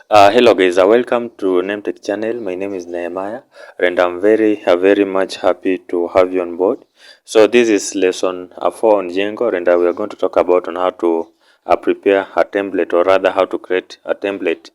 Hello guys, welcome to NameTech channel. My name is Nehemiah and I'm very much happy to have you on board. So this is lesson 4 on Django, and we are going to talk about on how to prepare a template, or rather how to create a template.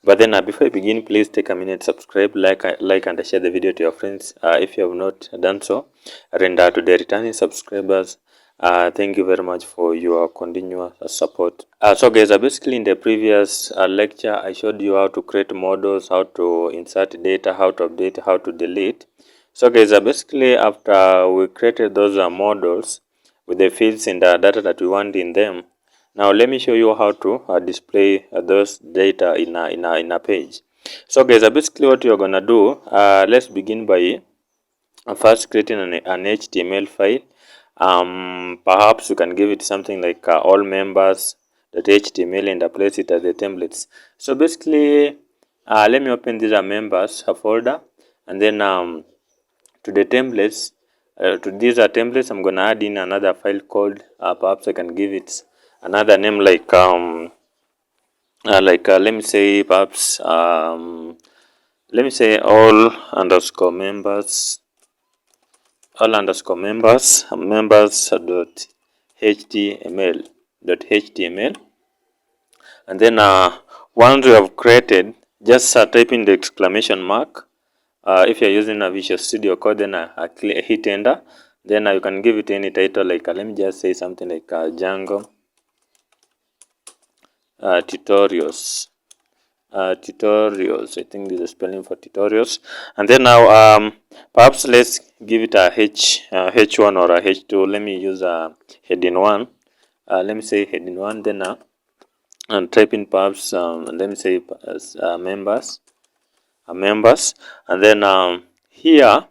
But then before I begin, please take a minute, subscribe, like and share the video to your friends if you have not done so. And to the returning subscribers, thank you very much for your continuous support. So guys, basically in the previous lecture, I showed you how to create models, how to insert data, how to update, how to delete. So guys, basically after we created those models with the fields and the data that we want in them, now let me show you how to display those data in a page. So guys, basically what you're gonna do, let's begin by first creating an HTML file. Perhaps you can give it something like all members.html and place it as the templates. So basically, let me open these members folder, and then to the templates, to these templates, I'm gonna add in another file called. Perhaps I can give it another name like let me say perhaps let me say all underscore members members.html. And then once you have created, just type in the exclamation mark. If you're using a Visual Studio Code, then hit enter. Then you can give it any title, like let me just say something like Django tutorials. Tutorials, I think this is spelling for tutorials. And then now perhaps let's give it a h1 or a h2. Let me use a heading 1. Let me say heading 1. Then and type in perhaps let me say members, and then here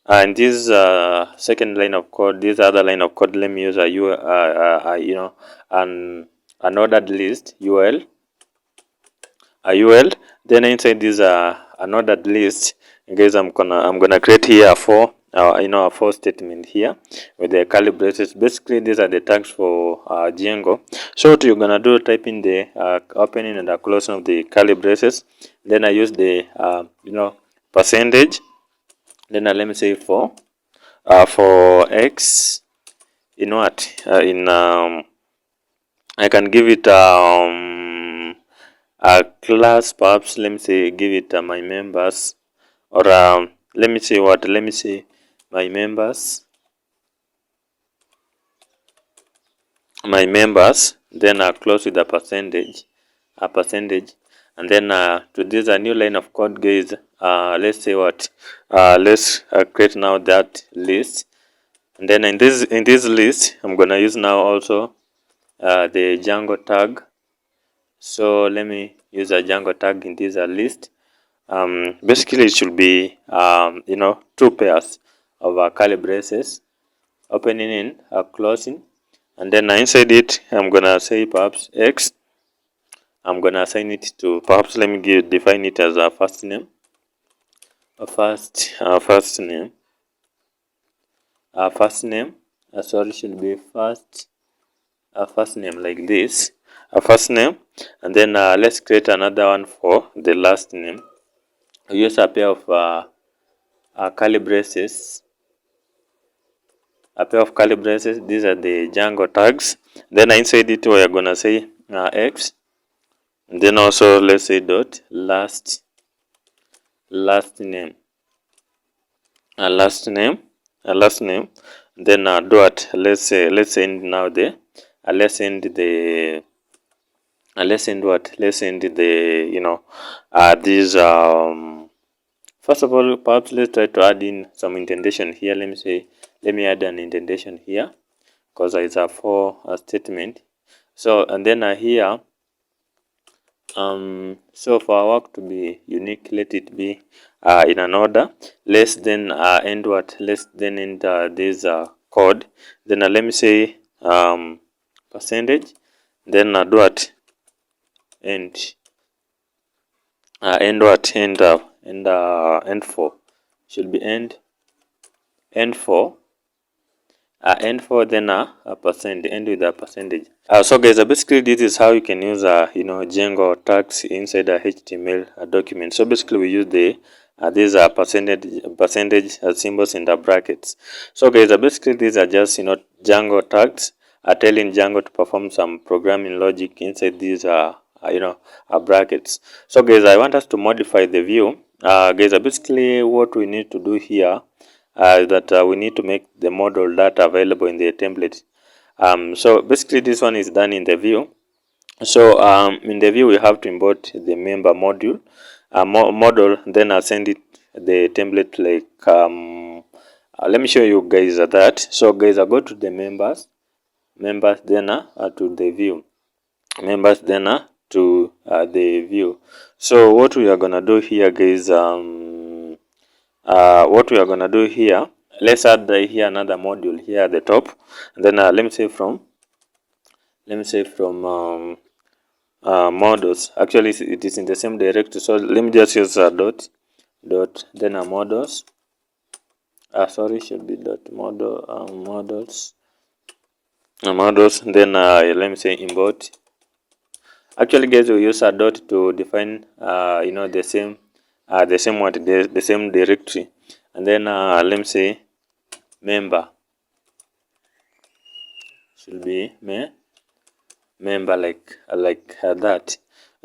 in this second line of code, this other line of code, let me use an ordered list UL. Then inside this an ordered list, guys, I'm gonna create here a for statement here with the curly braces. Basically, these are the tags for Django. So what you're gonna do, type in the opening and the closing of the curly braces. Then I use the percentage. Then let me say for x in what in I can give it a class, perhaps let me say give it my members, or let me say my members, then close with a percentage, and then to this a new line of code, guys. Let's say what let's create now that list, and then in this list I'm gonna use now also the Django tag. So let me use a Django tag in this list. Basically, it should be two pairs of curly braces, opening in closing, and then inside it I'm gonna say perhaps x. I'm gonna assign it to, perhaps let me define it as a first name, sorry, should be first name, like this, a first name, and then let's create another one for the last name. We use a pair of curly braces. These are the Django tags. Then inside it we are gonna say x, and then also let's say dot last name, last name. Then dot, let's end now the let's end the these first of all, perhaps let's try to add in some indentation here. Let me add an indentation here, because it's a for statement. So and then here so for our work to be unique, let it be in an order. Let's then end what? Let's then enter this code. Then let me say percentage. Then do what? End what? End for, should be end for, end for, then a percent, end with a percentage. So guys, basically this is how you can use Django tags inside a HTML document. So basically we use these are percentage symbols in the brackets. So guys, basically these are just Django tags telling Django to perform some programming logic inside these brackets. So guys, I want us to modify the view. Guys, basically what we need to do here that we need to make the model data available in the template. So basically this one is done in the view. So in the view we have to import the member module model, then I'll send it the template like let me show you guys that. So guys, I go to the members, then to the view, members, then to the view. So what we are gonna do here guys, what we are gonna do here, let's add here another module here at the top, and then let me say from models. Actually it is in the same directory, so let me just use dot then models, sorry, should be dot model models then let me say import. Actually guys, we use a dot to define the same the same directory, and then let me say member should be member like that.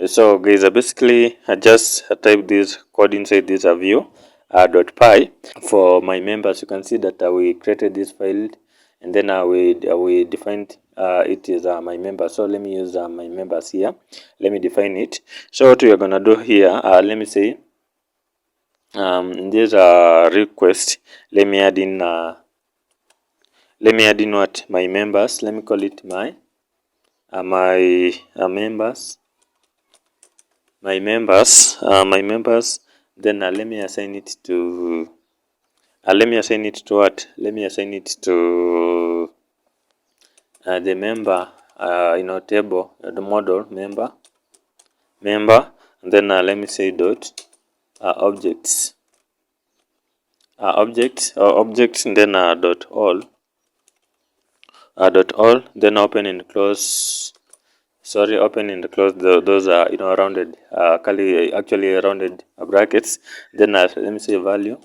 So guys, basically I just type this code inside this view .py for my members. You can see that we created this file, and then we defined it is my member. So let me use my members here. Let me define it. So what we are gonna do here, let me say this request, let me add in what my members. Let me call it my members, my members. Then let me assign it to what? Let me assign it to the member table, the model member, and then let me say dot objects, objects, and then dot all, then open and close. Sorry, open and close those are rounded actually rounded brackets. Then let me say values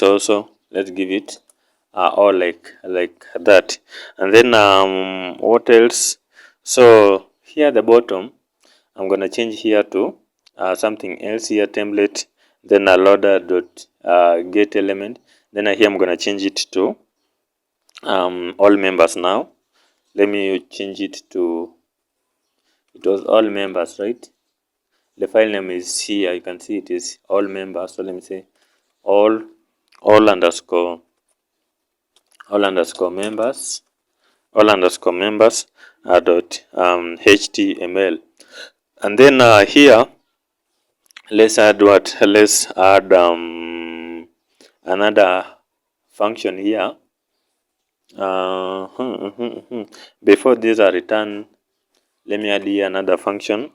also, let's give it all like that. And then what else? So here at the bottom I'm gonna change here to something else here, template, then a loader dot get element. Then here I'm gonna change it to all members. Now let me change it to, it was all members, right? The file name is here, you can see it is all members. So let me say all underscore members, dot html. And then here let's add what? Let's add another function here. Before this return, let me add here another function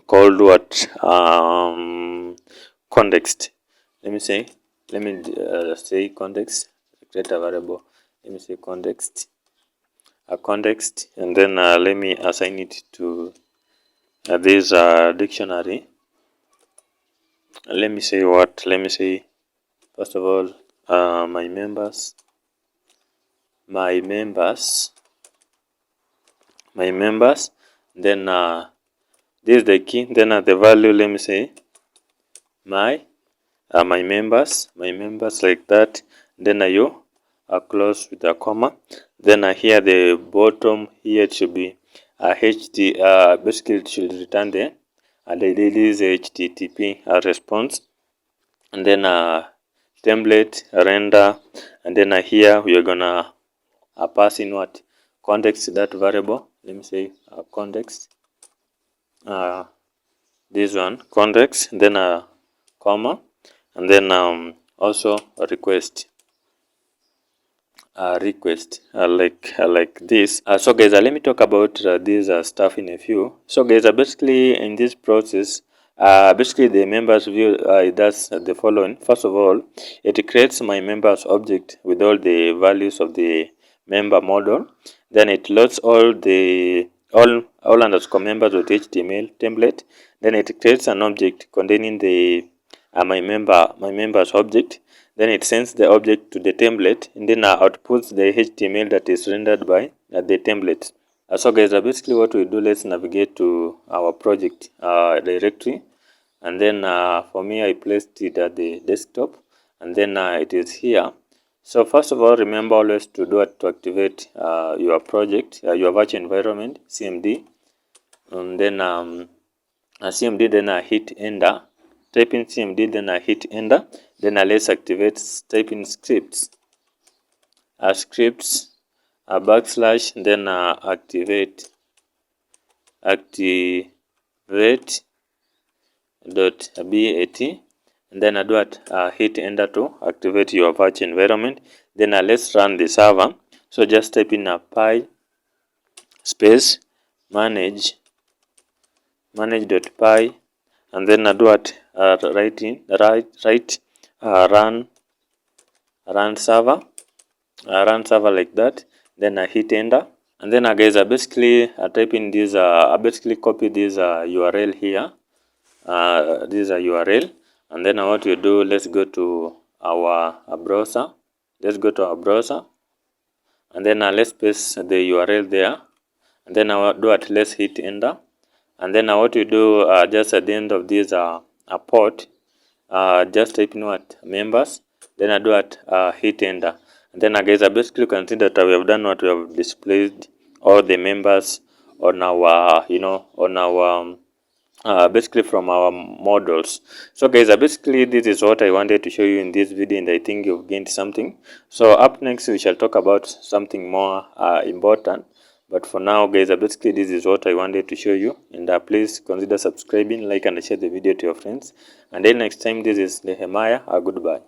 called what? Context. Let me say context, create a variable. Let me say context, and then let me assign it to this dictionary. Let me say what? Let me say first of all my members, then this is the key, then the value, let me say my members like that. Then you close with a comma. Then here the bottom here it should be ht basically it should return the is http response, and then template render, and then here we are gonna pass in what? Context, that variable. Let me say context, this one context, then comma, and then also a request, like this. So guys, let me talk about this stuff in a few. So guys, basically in this process Basically the members view does the following. First of all, it creates my members object with all the values of the member model. Then it loads all underscore members with HTML template. Then it creates an object containing the my members object. Then it sends the object to the template, and then outputs the HTML that is rendered by the template. So guys, basically what we do, let's navigate to our project directory, and then for me I placed it at the desktop, and then it is here. So first of all, remember always to do it to activate your project, your virtual environment, CMD, and then CMD, then hit enter. Type in CMD, then hit enter. Then let's activate. Type in scripts, scripts, backslash, then activate dot bat, and then do it, hit enter to activate your virtual environment. Then let's run the server. So just type in pi space manage.py, and then do it, run server, like that. Then hit enter, and then guys, basically type in this, basically copy this URL here. This is a URL, and then what we do, let's go to our browser. Let's go to our browser, and then let's paste the URL there, and then let's hit enter. And then what we do, just at the end of this port, just type in what members, then I do at hit enter. And then guys, basically you can see that we have done what we have displayed all the members on our on our basically from our models. So guys, basically this is what I wanted to show you in this video, and I think you've gained something. So up next we shall talk about something more important, but for now guys, basically this is what I wanted to show you, and please consider subscribing, like and share the video to your friends. And then next time, this is Nehemiah. Goodbye.